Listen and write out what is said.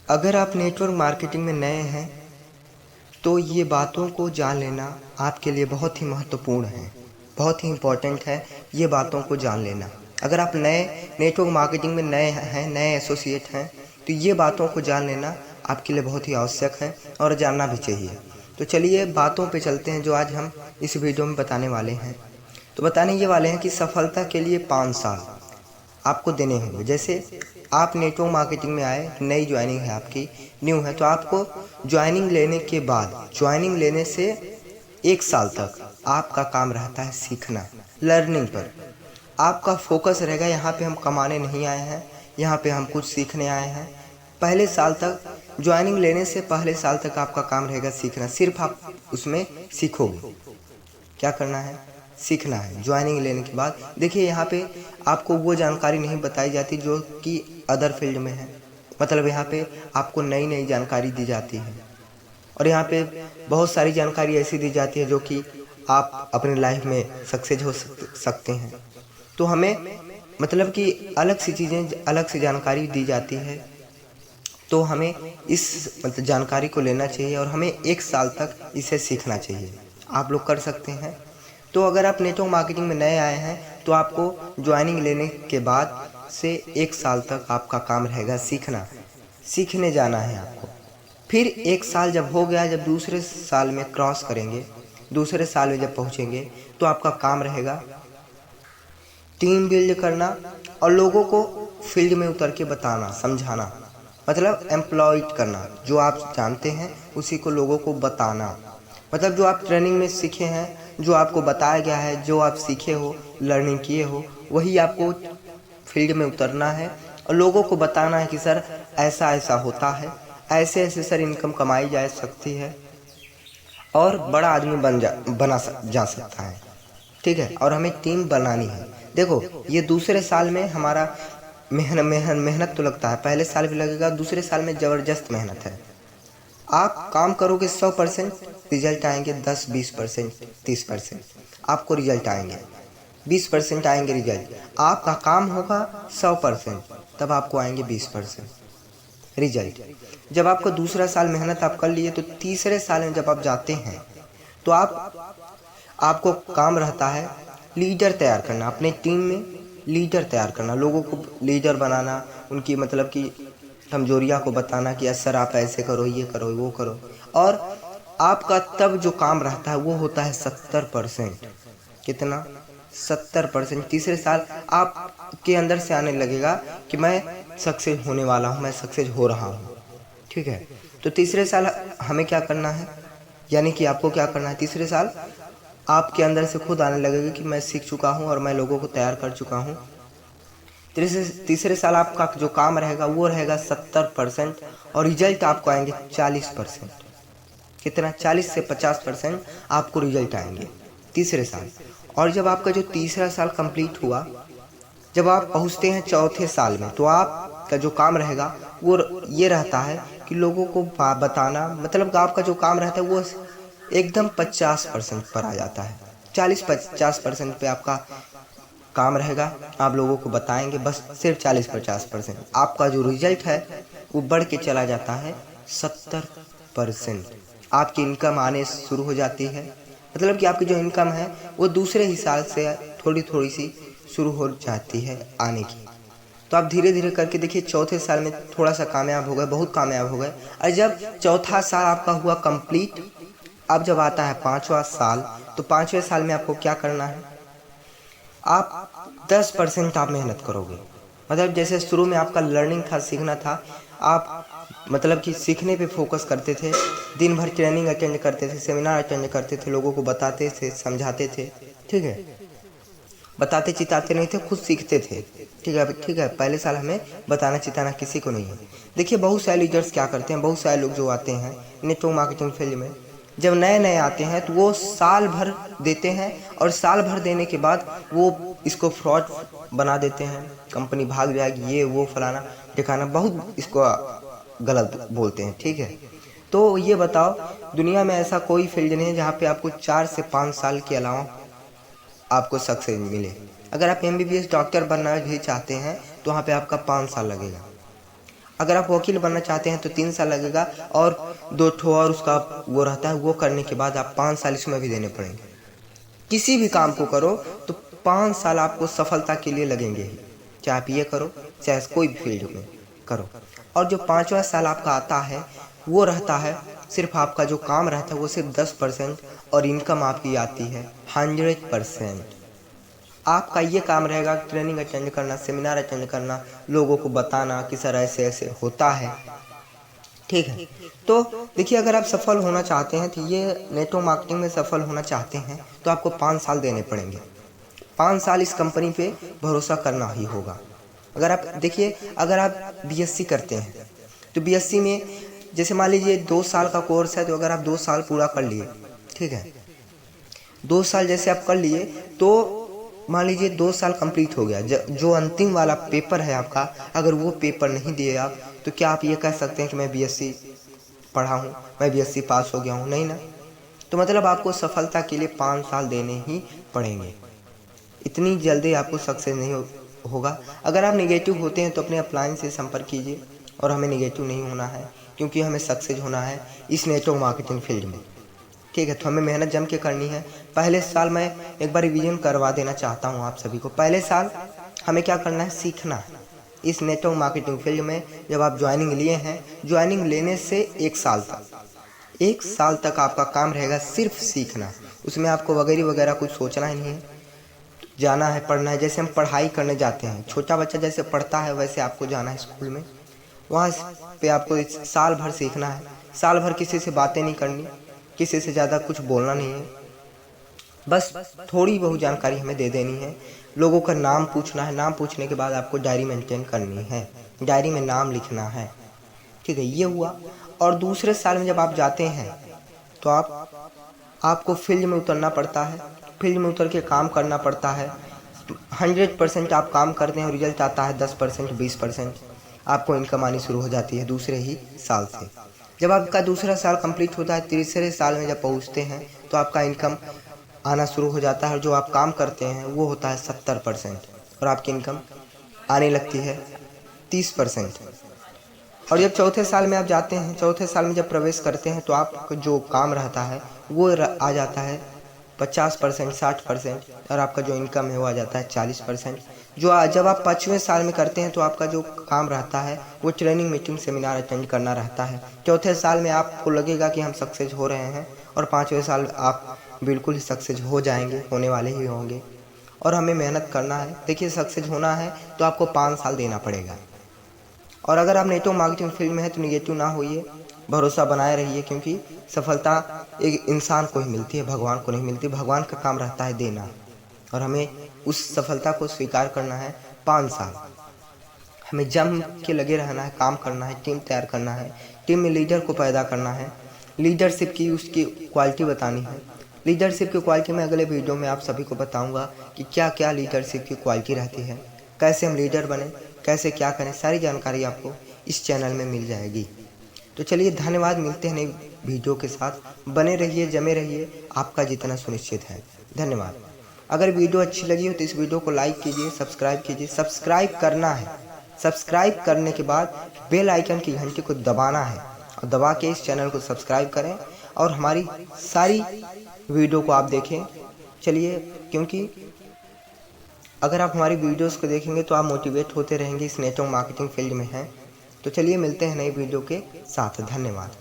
अगर आप network marketing में नए हैं तो ये बातों को जान लेना आपके लिए बहुत ही महत्वपूर्ण है, बहुत ही इम्पोर्टेंट है ये बातों को जान लेना। अगर आप नए नेटवर्क मार्केटिंग में नए हैं, नए एसोसिएट हैं, तो ये बातों को जान लेना आपके लिए बहुत ही आवश्यक है और जानना भी चाहिए। तो चलिए बातों पे चलते हैं जो आज हम इस वीडियो में बताने वाले हैं। तो बताने ये वाले हैं कि सफलता के लिए 5 साल आपको देने होंगे। जैसे आप नेटवर्क मार्केटिंग में आए, नई ज्वाइनिंग है आपकी, न्यू है, तो आपको ज्वाइनिंग लेने के बाद, ज्वाइनिंग लेने से 1 साल तक आपका काम रहता है सीखना, लर्निंग पर। आपका फोकस रहेगा यहाँ पे हम कमाने नहीं आए हैं, यहाँ पे हम कुछ सीखने आए हैं। पहले साल तक, ज्वाइनिंग लेने से पहले साल तक आपका काम रहेगा सीखना। सिर्फ आप उसमें सीखोगे, क्या करना है, सीखना है। ज्वाइनिंग लेने के बाद देखिए यहाँ पे आपको वो जानकारी नहीं बताई जाती जो कि अदर फील्ड में है। मतलब यहाँ पे आपको नई नई जानकारी दी जाती है और यहाँ पे बहुत सारी जानकारी ऐसी दी जाती है जो कि आप अपनी लाइफ में सक्सेस हो सकते हैं। तो हमें मतलब कि अलग सी चीज़ें, अलग सी जानकारी दी जाती है, तो हमें इस मतलब जानकारी को लेना चाहिए और हमें 1 साल तक इसे सीखना चाहिए। आप लोग कर सकते हैं। तो अगर आप नेटवर्क मार्केटिंग में नए आए हैं तो आपको ज्वाइनिंग लेने के बाद से 1 साल तक आपका काम रहेगा सीखना, सीखने जाना है आपको। फिर 1 साल जब हो गया, जब दूसरे साल में क्रॉस करेंगे, दूसरे साल में जब पहुंचेंगे, तो आपका काम रहेगा टीम बिल्ड करना और लोगों को फील्ड में उतर के बताना, समझाना, मतलब एम्प्लॉयड करना। जो आप जानते हैं उसी को लोगों को बताना। मतलब जो आप ट्रेनिंग में सीखे हैं, जो आपको बताया गया है, जो आप सीखे हो, लर्निंग किए हो, वही आपको फील्ड में उतरना है और लोगों को बताना है कि सर ऐसा ऐसा होता है, ऐसे ऐसे सर इनकम कमाई जा सकती है और बड़ा आदमी जा सकता है। ठीक है, और हमें टीम बनानी है। देखो ये दूसरे साल में हमारा मेहनत तो लगता है, पहले साल भी लगेगा, दूसरे साल में ज़बरदस्त मेहनत है। आप काम करोगे 100%, रिजल्ट आएंगे 10-20%, 30% आपको रिजल्ट आएंगे, 20% आएंगे रिजल्ट। आपका काम होगा 100%, तब आपको आएंगे 20% रिजल्ट। जब आपका दूसरा साल मेहनत आप कर लिए, तो तीसरे साल में जब आप जाते हैं तो आपको काम रहता है लीडर तैयार करना, अपने टीम में लीडर तैयार करना, लोगों को लीडर बनाना, उनकी मतलब कि कमजोरियाँ को बताना कि सर आप ऐसे करो, ये करो, वो करो। और आपका तब जो काम रहता है वो होता है 70%। कितना? 70%। तीसरे साल आपके अंदर से आने लगेगा कि मैं सक्सेस होने वाला हूँ, मैं सक्सेस हो रहा हूँ। ठीक है, तो तीसरे साल हमें क्या करना है, यानी कि आपको क्या करना है, तीसरे साल आपके अंदर से खुद आने लगेगा कि मैं सीख चुका हूँ और मैं लोगों को तैयार कर चुका हूँ। तीसरे साल आपका जो काम रहेगा वो रहेगा 70% और रिजल्ट आपको आएंगे 40%। कितना? 40 से 50% आपको रिजल्ट आएंगे तीसरे साल। और जब आपका जो तीसरा साल कंप्लीट हुआ, जब आप पहुंचते हैं चौथे साल में, तो आपका जो काम रहेगा वो ये रहता है कि लोगों को बताना। मतलब आपका जो काम रहता है वो एकदम 50% पर आ जाता है। 40-50% पे आपका काम रहेगा, आप लोगों को बताएंगे, बस सिर्फ 40-50%। आपका जो रिजल्ट है वो बढ़ के चला जाता है 70%। आपकी इनकम आने शुरू हो जाती है। मतलब कि आपकी जो इनकम है वो दूसरे ही साल से थोड़ी थोड़ी सी शुरू हो जाती है आने की। तो आप धीरे धीरे करके देखिए, चौथे साल में थोड़ा सा कामयाब हो गए, बहुत कामयाब हो गए। और जब चौथा साल आपका हुआ कंप्लीट, अब जब आता है 5वां साल, तो 5वें साल में आपको क्या करना है, आप 10% आप मेहनत करोगे। मतलब जैसे शुरू में आपका लर्निंग था, सीखना था, आप मतलब कि सीखने पे फोकस करते थे, दिन भर ट्रेनिंग अटेंड करते थे, सेमिनार अटेंड करते थे, लोगों को बताते थे, समझाते थे। ठीक है, बताते चिताते नहीं थे, खुद सीखते थे। ठीक है, पहले साल हमें बताना चिताना किसी को नहीं है। देखिए बहुत सारे लीडर्स क्या करते हैं, बहुत सारे लोग जो आते हैं नेटवर्क मार्केटिंग फील्ड में, जब नए नए आते हैं तो वो साल भर देते हैं और साल भर देने के बाद वो इसको फ्रॉड बना देते हैं, कंपनी भाग जाएगी, ये वो फलाना दिखाना, बहुत इसको गलत बोलते हैं। ठीक है, तो ये बताओ, दुनिया में ऐसा कोई फील्ड नहीं है जहाँ पे आपको 4 से 5 साल के अलावा आपको सक्सेस मिले। अगर आप MBBS डॉक्टर बनना भी चाहते हैं तो वहाँ पे आपका 5 साल लगेगा। अगर आप वकील बनना चाहते हैं तो 3 साल लगेगा, और 2 ठो और उसका वो रहता है, वो करने के बाद आप 5 साल इसमें भी देने पड़ेंगे। किसी भी काम को करो तो 5 साल आपको सफलता के लिए लगेंगे ही, चाहे आप ये करो चाहे कोई भी फील्ड में करो। और जो 5वां साल आपका आता है वो रहता है सिर्फ आपका जो काम रहता है वो सिर्फ 10% और इनकम आपकी आती है 100%। आपका ये काम रहेगा ट्रेनिंग अटेंड करना, सेमिनार अटेंड करना, लोगों को बताना कि सर ऐसे ऐसे होता है, ठीक है। तो देखिए, अगर आप सफल होना चाहते हैं तो ये नेटवर्क मार्केटिंग में सफल होना चाहते हैं तो आपको 5 साल देने पड़ेंगे। 5 साल इस कंपनी पे भरोसा करना ही होगा। अगर आप देखिए, अगर आप बीएससी करते हैं तो बीएससी में जैसे मान लीजिए 2 साल का कोर्स है, तो अगर आप 2 साल पूरा कर लिए, ठीक है, 2 साल जैसे आप कर लिए तो मान लीजिए 2 साल कंप्लीट हो गया, जो अंतिम वाला पेपर है आपका, अगर वो पेपर नहीं दिए आप तो क्या आप ये कह सकते हैं कि मैं बीएससी पढ़ा हूँ, मैं बीएससी पास हो गया हूँ? नहीं ना। तो मतलब आपको सफलता के लिए 5 साल देने ही पड़ेंगे, इतनी जल्दी आपको सक्सेस नहीं होगा। अगर आप नेगेटिव होते हैं तो अपने अपलाइन से संपर्क कीजिए, और हमें नेगेटिव नहीं होना है क्योंकि हमें सक्सेस होना है इस नेटवर्क मार्केटिंग फील्ड में, ठीक है। तो हमें मेहनत जम के करनी है। पहले साल मैं एक बार रिवीजन करवा देना चाहता हूँ आप सभी को। पहले साल हमें क्या करना है, सीखना है इस नेटवर्क मार्केटिंग फील्ड में। जब आप ज्वाइनिंग लिए हैं, ज्वाइनिंग लेने से 1 साल तक आपका काम रहेगा सिर्फ सीखना। उसमें आपको वगैरह कुछ सोचना ही नहीं है, जाना है, पढ़ना है। जैसे हम पढ़ाई करने जाते हैं, छोटा बच्चा जैसे पढ़ता है वैसे आपको जाना है स्कूल में, वहाँ पे आपको साल भर सीखना है। साल भर किसी से बातें नहीं करनी, किसी से ज़्यादा कुछ बोलना नहीं है, बस थोड़ी बहुत जानकारी हमें दे देनी है। लोगों का नाम पूछना है, नाम पूछने के बाद आपको डायरी मेंटेन करनी है, डायरी में नाम लिखना है, ठीक है। ये हुआ। और दूसरे साल में जब आप जाते हैं तो आपको फील्ड में उतरना पड़ता है, फील्ड में उतर के काम करना पड़ता है। 100% आप काम करते हैं और रिजल्ट आता है 10% 20%, आपको इनकम आनी शुरू हो जाती है दूसरे ही साल से। जब आपका दूसरा साल कंप्लीट होता है, तीसरे साल में जब पहुंचते हैं तो आपका इनकम आना शुरू हो जाता है, और जो आप काम करते हैं वो होता है 70%, और आपकी इनकम आने लगती है 30%। और जब चौथे साल में आप जाते हैं, चौथे साल में जब प्रवेश करते हैं तो आपका जो काम रहता है वो आ जाता है 50% 60%, और आपका जो इनकम है वो आ जाता है 40%। जब आप 5वें साल में करते हैं तो आपका जो काम रहता है वो ट्रेनिंग मीटिंग सेमिनार अटेंड करना रहता है। चौथे साल में आपको लगेगा कि हम सक्सेस हो रहे हैं, और 5वें साल आप बिल्कुल ही सक्सेस हो जाएंगे, होने वाले ही होंगे। और हमें मेहनत करना है। देखिए, सक्सेस होना है तो आपको 5 साल देना पड़ेगा। और अगर आप नेटवर्क मार्केटिंग फील्ड में है तो निगेटिव ना होइए, भरोसा बनाए रहिए, क्योंकि सफलता एक इंसान को ही मिलती है, भगवान को नहीं मिलती। भगवान का काम रहता है देना, और हमें उस सफलता को स्वीकार करना है। 5 साल हमें जम के लगे रहना है, काम करना है, टीम तैयार करना है, टीम में लीडर को पैदा करना है, लीडरशिप की उसकी क्वालिटी बतानी है। लीडरशिप की क्वालिटी में अगले वीडियो में आप सभी को बताऊंगा कि क्या क्या लीडरशिप की क्वालिटी रहती है, कैसे हम लीडर बने, कैसे क्या करें, सारी जानकारी आपको इस चैनल में मिल जाएगी। तो चलिए, धन्यवाद, मिलते हैं नई वीडियो के साथ। बने रहिए, जमे रहिए, आपका जीतना सुनिश्चित है। धन्यवाद। अगर वीडियो अच्छी लगी हो तो इस वीडियो को लाइक कीजिए, सब्सक्राइब कीजिए। सब्सक्राइब करना है, सब्सक्राइब करने के बाद बेल आइकन की घंटी को दबाना है, और दबा के इस चैनल को सब्सक्राइब करें और हमारी सारी वीडियो को आप देखें। चलिए, क्योंकि अगर आप हमारी वीडियोस को देखेंगे तो आप मोटिवेट होते रहेंगे, इस नेटवर्क मार्केटिंग फील्ड में हैं। तो चलिए, मिलते हैं नई वीडियो के साथ। धन्यवाद।